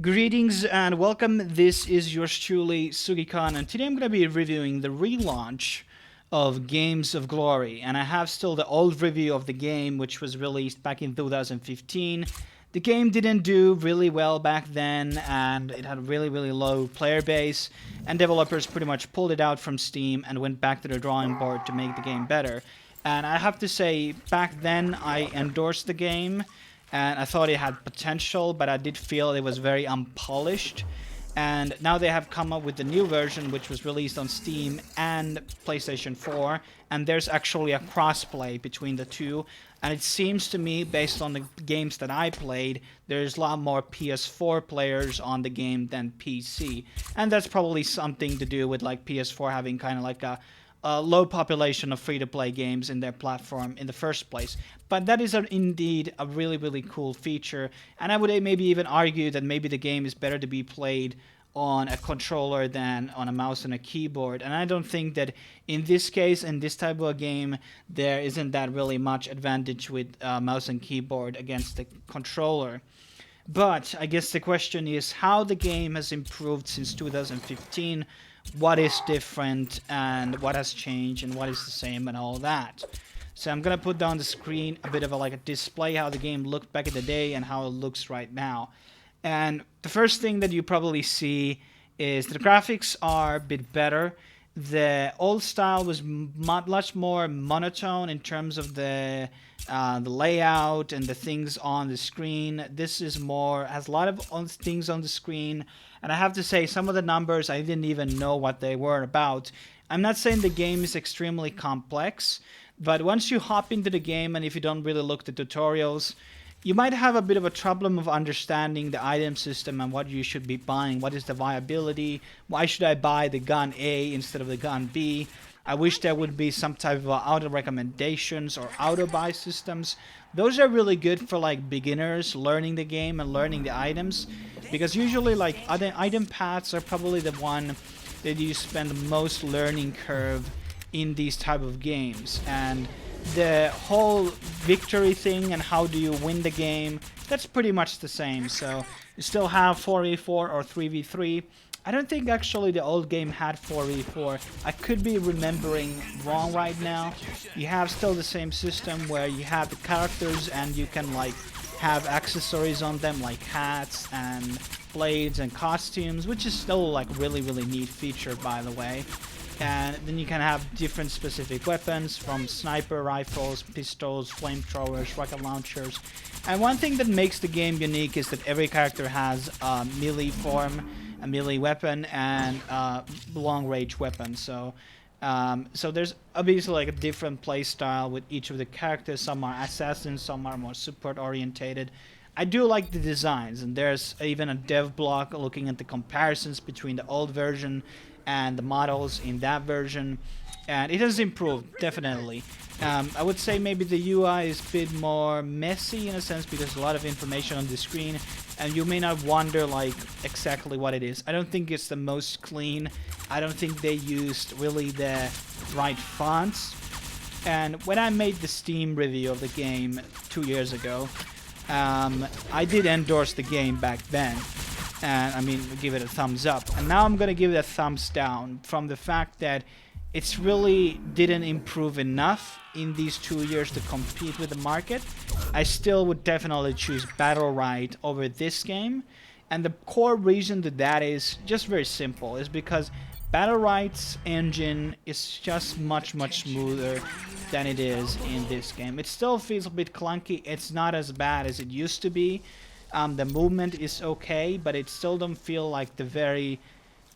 Greetings and welcome. This is yours truly, Sugikon, and today I'm going to be reviewing the relaunch of Games of Glory. And I have still the old review of the game, which was released back in 2015. The game didn't do really well back then, and it had a really low player base, and developers pretty much pulled it out from Steam and went back to the drawing board to make the game better. And I have to say, back then I endorsed the game, and I thought it had potential, but I did feel it was very unpolished. And now they have come up with the new version, which was released on Steam and PlayStation 4, and there's actually a crossplay between the two. And it seems to me, based on the games that I played, there's a lot more PS4 players on the game than PC. And that's probably something to do with like PS4 having kind of like a low population of free-to-play games in their platform in the first place. But that is indeed a really cool feature, and I would maybe even argue that maybe the game is better to be played on a controller than on a mouse and a keyboard. And I don't think that in this case, in this type of a game, there isn't that really much advantage with mouse and keyboard against the controller. But I guess the question is how the game has improved since 2015, what is different, and what has changed, and what is the same, and all that. So I'm gonna put down the screen a bit of a display how the game looked back in the day and how it looks right now. And the first thing that you probably see is the graphics are a bit better. The old style was much more monotone in terms of the layout and the things on the screen. This is more, has a lot of things on the screen, and I have to say some of the numbers I didn't even know what they were about. I'm not saying the game is extremely complex, but once you hop into the game and if you don't really look at the tutorials, you might have a bit of a problem of understanding the item system and what you should be buying. What is the viability? Why should I buy the gun A instead of the gun B? I wish there would be some type of auto recommendations or auto buy systems. Those are really good for like beginners learning the game and learning the items, because usually like other item paths are probably the one that you spend the most learning curve in these type of games. And the whole victory thing and how do you win the game, that's pretty much the same. So you still have 4v4 or 3v3. I don't think actually the old game had 4v4. I could be remembering wrong right now. You have still the same system where you have the characters and you can like have accessories on them like hats and blades and costumes, which is still like really neat feature, by the way. And then you can have different specific weapons, from sniper rifles, pistols, flamethrowers, rocket launchers. And one thing that makes the game unique is that every character has a melee form, a melee weapon, and a long-range weapon. So there's obviously like a different play style with each of the characters. Some are assassins, some are more support-orientated. I do like the designs, and there's even a dev blog looking at the comparisons between the old version and the models in that version, and it has improved definitely. I would say maybe the UI is a bit more messy in a sense because there's a lot of information on the screen and you may not wonder like exactly what it is. I don't think it's the most clean. I don't think they used really the right fonts. And when I made the Steam review of the game 2 years ago, I did endorse the game back then. And I mean, give it a thumbs up. And now I'm gonna give it a thumbs down from the fact that it's really didn't improve enough in these 2 years to compete with the market. I still would definitely choose Battle Right over this game. And the core reason to that is just very simple. Is because Battle Right's engine is just much smoother than it is in this game. It still feels a bit clunky. It's not as bad as it used to be. The movement is okay, but it still don't feel like the very...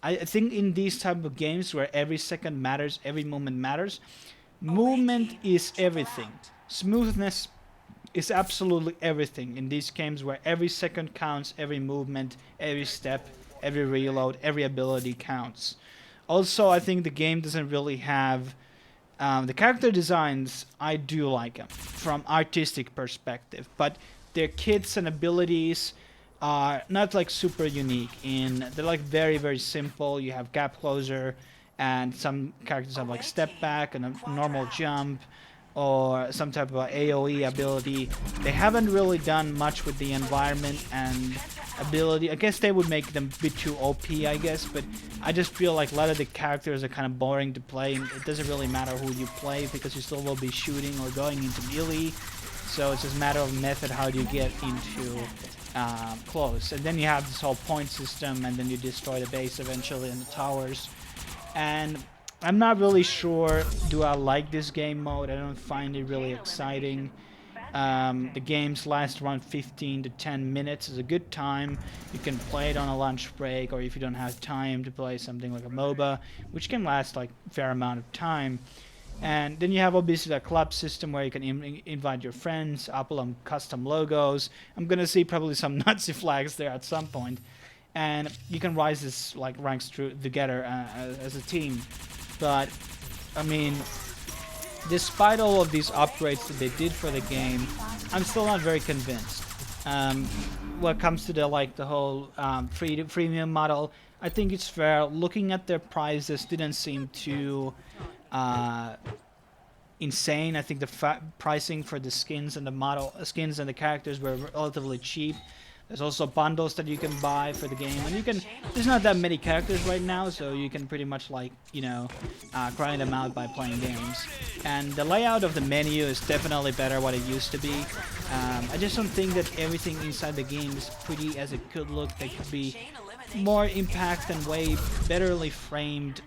I think in these type of games where every second matters, every moment matters, movement is everything. Smoothness is absolutely everything in these games where every second counts, every movement, every step, every reload, every ability counts. Also, I think the game doesn't really have... the character designs, I do like them from artistic perspective, but their kits and abilities are not like super unique. They're like very simple. You have gap closer, and some characters have like step back and a normal jump, or some type of AoE ability. They haven't really done much with the environment, and ability. I guess they would make them a bit too OP, I guess, but I just feel like a lot of the characters are kind of boring to play, and it doesn't really matter who you play because you still will be shooting or going into melee. So it's just a matter of method how do you get into close. And then you have this whole point system, and then you destroy the base eventually and the towers. And I'm not really sure, do I like this game mode? I don't find it really exciting. The games last around 15 to 10 minutes. Is a good time. You can play it on a lunch break, or if you don't have time to play something like a MOBA, which can last like a fair amount of time. And then you have obviously the club system where you can invite your friends, upload custom logos. I'm gonna see probably some Nazi flags there at some point. And you can rise this like ranks together as a team. But I mean, despite all of these upgrades that they did for the game, I'm still not very convinced. When it comes to the whole freemium model, I think it's fair. Looking at their prices, didn't seem too insane. I think the pricing for the skins and the characters were relatively cheap. There's also bundles that you can buy for the game, and there's not that many characters right now, so you can pretty much grind them out by playing games. And the layout of the menu is definitely better what it used to be. I just don't think that everything inside the game is pretty as it could look. There could be more impact and way betterly framed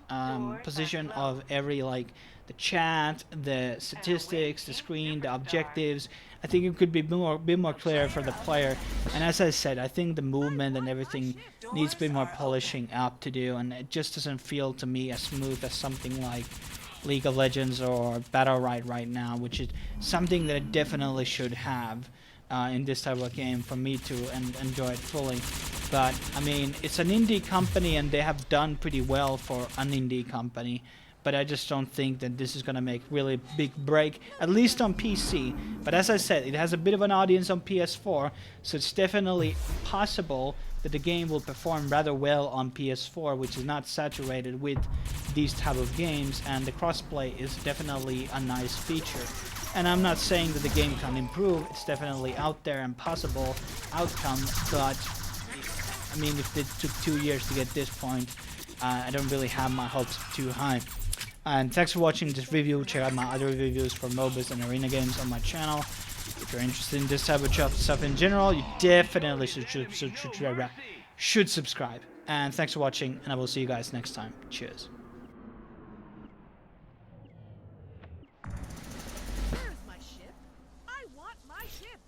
position of every the chat, the statistics, the screen, the objectives. I think it could be more clear for the player. And as I said, I think the movement and everything needs a bit more polishing up to do, and it just doesn't feel to me as smooth as something like League of Legends or Battlerite right now, which is something that it definitely should have in this type of game for me to enjoy it fully. But I mean, it's an indie company, and they have done pretty well for an indie company. But I just don't think that this is going to make really big break, at least on PC. But as I said, it has a bit of an audience on PS4, so it's definitely possible that the game will perform rather well on PS4, which is not saturated with these type of games, and the crossplay is definitely a nice feature. And I'm not saying that the game can improve, it's definitely out there and possible outcome, but I mean, if it took 2 years to get this point, I don't really have my hopes too high. And thanks for watching this review. Check out my other reviews for MOBAs and arena games on my channel. If you're interested in this type of stuff in general, you definitely should subscribe. And thanks for watching, and I will see you guys next time. Cheers. Where's my ship? I want my ship!